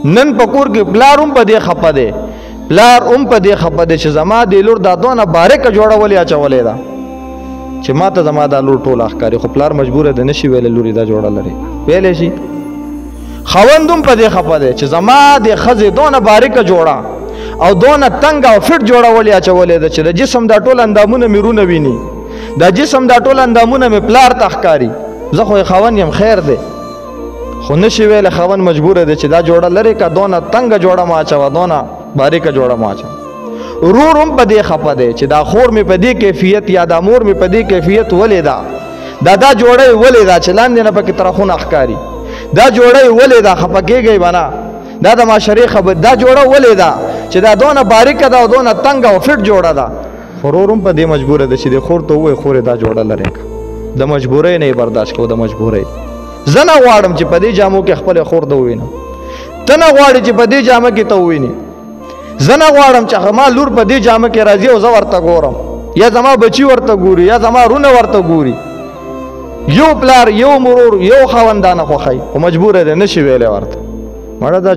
نن پکور کې پلار هم په دې خپه دی، پلار هم په دې خپه دی چې زما د لور دا دونه باریکه جوړولې اچولې ده چې ما ته زما دا لور ټول ښکاري، خو پلار مجبور دی نشي ویلی لورې دا جوړه لري، ویلی شي. خاوند هم په دې خپه دی چې زما د ښځې دونه باریکه جوړه او دونه تنګ او فټ جوړولې اچولې ده چې د جسم دا ټول اندامونه مې رونه ویني، دا جسم دا ټول اندامونه مې پلار ته ښکاري. زه خو خاوند یم خیر دی، خو نشي ویلی خاوند مجبور دی چې دا جوړه لرې که دونه تنګه جوړه ما اچوه، دونه باریکه جوړه ما اچوه. ورور هم په دې خپه دی چې دا خور مې په دې کیفیت یا دا مور مې په دې کیفیت ولې ده، دا جوړه یې ولې ده چې لاندې نه پکې ترخونه ښکاري، دا جوړه یې ولې ده خپه کېږئ به نه، دا د معاشرې خبر، دا جوړه ولې ده چې دا دونه باریکه ده او دونه تنګه او فټ جوړه ده. خو ورور هم په دې مجبوره ده چې د خور ته ووایي خورې دا جوړه لرې که، د مجبورۍ نه یې برداشت کوو، د مجبورۍ. زه نه غواړم چې په دې جامو کې خپلې خور ته ووینم، ته نه غواړې چې په دې جامه کې ته ووینې، زه نه غواړم چې ما لور په دې جامه کې راځي او زه ورته ګورم، یا زما بچي ورته ګوري یا زما رونه ورته ګوري. یو پلار یو مرور یو خاوندانه خوښوي، خو مجبوره دی نشي ویلی ورته. مړه دا